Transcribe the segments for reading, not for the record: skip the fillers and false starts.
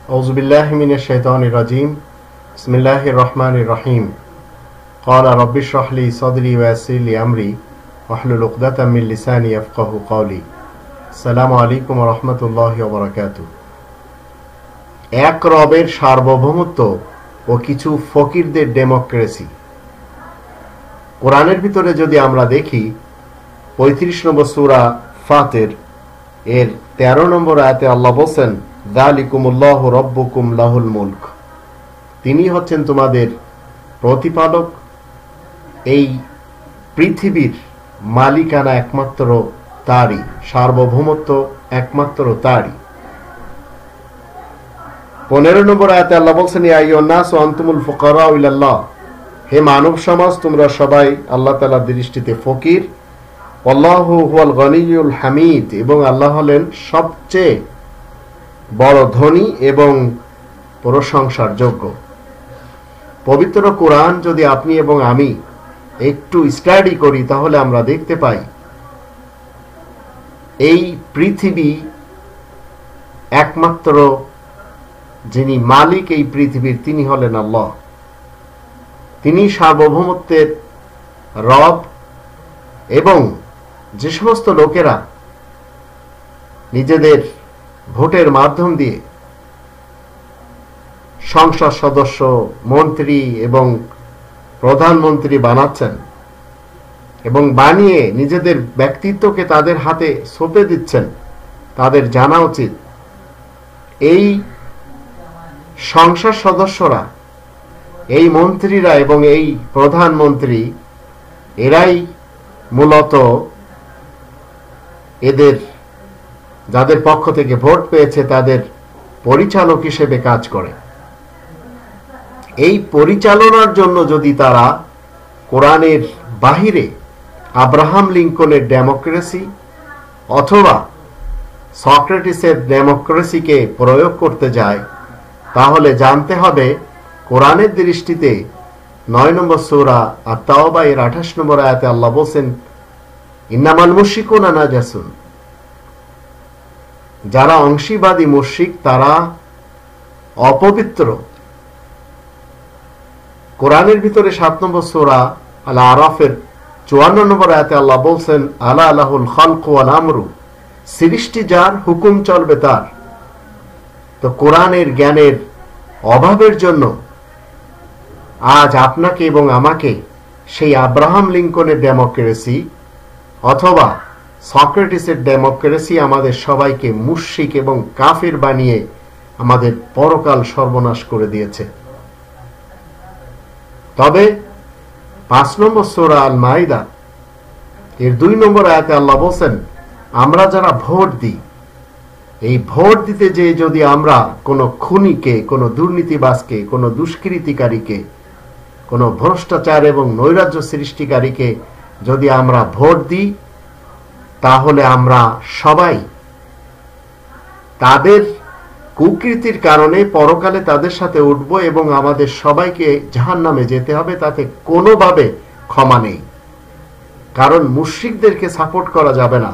أعوذ بالله من الشيطان الرجيم بسم الله الرحمن الرحيم قال رب اشرح لي صدري ويسر لي أمري واحلل عقدة من لساني يفقهوا قولي السلام عليكم ورحمة الله وبركاته এক রবের সার্বভৌমত্ব ও কিছু ফকিরদের ডেমোক্রেসি। কোরআনের ভিতরে যদি আমরা দেখি ৩৫ নম্বর সূরা ফাতির এর ১৩ নম্বর আয়াতে আল্লাহ বলেন, যালিকুমুল্লাহু রাব্বুকুম লাহুল মুলক, তিনি হচ্ছেন তোমাদের প্রতিপালক, এই পৃথিবীর মালিকানা একমাত্র তারই, সার্বভৌমত্ব একমাত্র তারই। ১৫ নম্বর আয়াতে আল্লাহ বলছেন, ইয়া আইয়ুহান নাসু আনতুমুল ফুকারাউ ইলাল্লাহ, হে মানব সমাজ তোমরা সবাই আল্লাহ তাআলার দৃষ্টিতে ফকির। আল্লাহু হুয়াল গনিয়ুল হামিদ, এবং আল্লাহ হলেন সবচেয়ে বড় ধনী এবং প্রশংসার যোগ্য। পবিত্র কোরআন যদি আপনি এবং আমি একটু স্টাডি করি তাহলে আমরা দেখতে পাই এই পৃথিবী একমাত্র যিনি মালিক এই পৃথিবীর তিনি হলেন আল্লাহ। তিনি সার্বভৌমত্বের রব, এবং যে সমস্ত লোকেরা নিজেদের ভোটের মাধ্যম দিয়ে সংসদ সদস্য, মন্ত্রী এবং প্রধানমন্ত্রী বানাচ্ছেন এবং বানিয়ে নিজেদের ব্যক্তিত্বকে তাদের হাতে সঁপে দিচ্ছেন, তাদের জানা উচিত এই সংসদ সদস্যরা, এই মন্ত্রীরা এবং এই প্রধানমন্ত্রী এরাই মূলত এদের যাদের পক্ষ থেকে ভোট পেয়েছে তাদের পরিচালক হিসেবে কাজ করে। এই পরিচালনার জন্য যদি তারা কোরআনের বাহিরে আব্রাহাম লিঙ্কনের ডেমোক্রেসি অথবা সক্রেটিসের ডেমোক্রেসিকে প্রয়োগ করতে যায়, তাহলে জানতে হবে কোরআনের দৃষ্টিতে ৯ নম্বর সূরা আত-তাওবা এর ২৮ নম্বর আয়াতে আল্লাহ বলেন, ইন্নামাল মুশরিকুনা নাজাসুন, যারা অংশীবাদী মুশরিক তারা অপবিত্র। কোরআনের ভিতরে ৭ নম্বর সূরা আল আরাফের ৫৪ নম্বর আয়াতে আল্লাহ বলছেন, আলা লাহুল খালকু ওয়াল আমরু, সৃষ্টি যার, হুকুম চলবে তার। তো কোরআনের জ্ঞানের অভাবের জন্য আজ আপনাকে এবং আমাকে সেই আব্রাহাম লিঙ্কনের ডেমোক্রেসি অথবা সক্রেটিসের ডেমোক্রেসি আমাদের সবাইকে মুশরিক এবং কাফির বানিয়ে আমাদের পরকাল সর্বনাশ করে দিয়েছে। তবে ৫ নম্বর সূরা আল মাইদা এর ২ নম্বর আয়াতে আল্লাহ বলেন, আমরা যারা ভোট দিই, এই ভোট দিতে যে যদি আমরা কোনো খুনিকে, কোনো দুর্নীতিবাজকে, কোনো দুষ্কৃতিকারীকে, কোনো ভ্রষ্টাচার এবং নৈরাজ্য সৃষ্টিকারীকে যদি আমরা ভোট দিই, তাহলে আমরা সবাই তাদের কুকৃতির কারণে পরকালে তাদের সাথে উঠব এবং আমাদের সবাইকে জাহান্নামে যেতে হবে, তাতে কোনোভাবে ক্ষমা নেই। কারণ মুশরিকদেরকে সাপোর্ট করা যাবে না।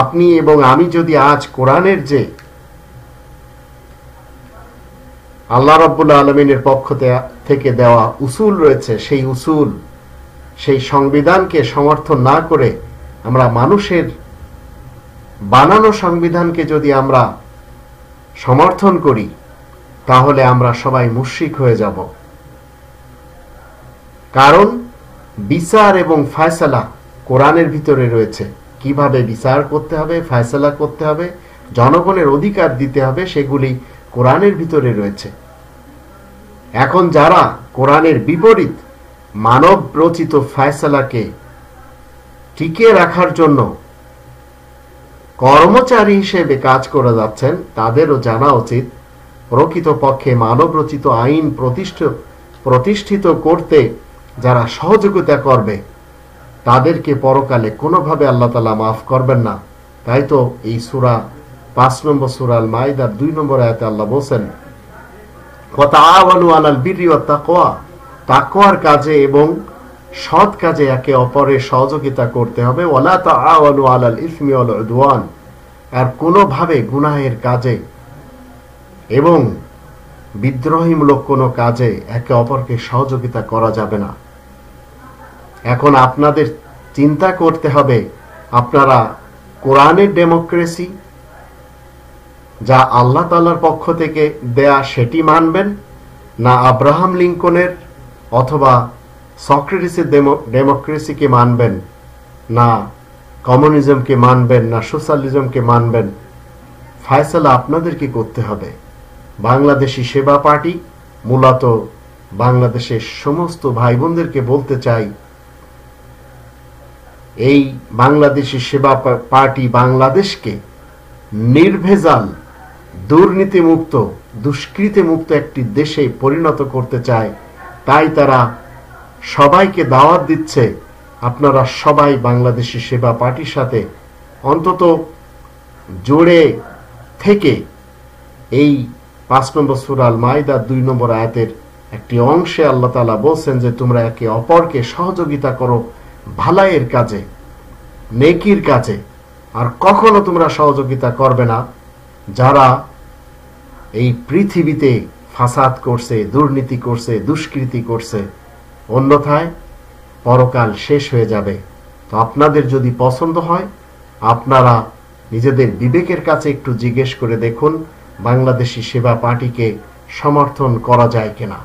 আপনি এবং আমি যদি আজ কোরআনের যে আল্লাহ রাব্বুল আলামিনের পক্ষ থেকে দেওয়া উসুল রয়েছে, সেই উসুল, সেই সংবিধানকে সমর্থন না করে আমরা মানুষের বানানো সংবিধানকে যদি আমরা সমর্থন করি, তাহলে আমরা সবাই মুশরিক হয়ে যাব। কারণ বিচার এবং ফয়সালা কোরআনের ভিতরে রয়েছে, কিভাবে বিচার করতে হবে, ফয়সালা করতে হবে, জনগণের অধিকার দিতে হবে, সেগুলি কোরআনের ভিতরে রয়েছে। এখন যারা কোরআনের বিপরীত মানব রচিত ফয়সালাকে টিকিয়ে রাখার জন্য কর্মচারী হিসেবে কাজ করে যাচ্ছেন, তাদেরও জানা উচিত প্রকৃতপক্ষে মানব রচিত আইন প্রতিষ্ঠিত করতে যারা সহযোগিতা করবে তাদেরকে পরকালে কোনোভাবে আল্লাহ তাআলা মাফ করবেন না। তাই তো এই সূরা ৫ নম্বর সূরা আল মাইদার ২ নম্বর আয়াতে আল্লাহ বলেন, ওয়া তাআওয়ানু আলাল বিররি ওয়াত তাকওয়া, তাকওয়ার কাজে এবং সৎ কাজে একে অপরের সহযোগিতা করতে হবে। ওয়ালা তাআওয়ানু আলাল ইসমি ওয়াল উদওয়ান, আর কোনোভাবে গুনাহের কাজে এবং বিদ্রোহীমূলক কোনো কাজে একে অপরকে সহযোগিতা করা যাবে না। এখন আপনাদের চিন্তা করতে হবে, আপনারা কোরআনের ডেমোক্রেসি যা আল্লাহ তাআলার পক্ষ থেকে দেয়া সেটি মানবেন, না আব্রাহাম লিঙ্কনের অথবা সক্রেটিসের ডেমোক্রেসিকে মানবেন, না কমিউনিজমকে মানবেন, না সোশ্যালিজমকে মানবেন। ফয়সালা আপনাদেরকে করতে হবে। বাংলাদেশি সেবা পার্টি মূলত বাংলাদেশের সমস্ত ভাই বোনদেরকে বলতে চাই, এই বাংলাদেশি সেবা পার্টি বাংলাদেশকে নির্ভেজাল, দুর্নীতিমুক্ত, দুষ্কৃতিমুক্ত একটি দেশে পরিণত করতে চায়। তাই তারা সবাইকে দাওয়াত দিচ্ছে, আপনারা সবাই বাংলাদেশি সেবা পার্টির সাথে অন্তত জোড়ে থেকে এই 5 নম্বর সূরা আল মাইদার 2 নম্বর আয়াতের একটি অংশে আল্লাহ তাআলা বলছেন যে তোমরা একে অপরকে সহযোগিতা করো ভালাইয়ের কাজে, নেকির কাজে। আর কখনো তোমরা সহযোগিতা করবে না যারা এই পৃথিবীতে ফাসাদ করছে, দুর্নীতি করছে, দুষ্কৃতি করছে। অন্যথায় পরকাল শেষ হয়ে যাবে। তো আপনাদের যদি পছন্দ হয়, আপনারা নিজেদের বিবেকের কাছে একটু জিজ্ঞেস করে দেখুন বাংলাদেশি সেবা পার্টিকে সমর্থন করা যায় কিনা।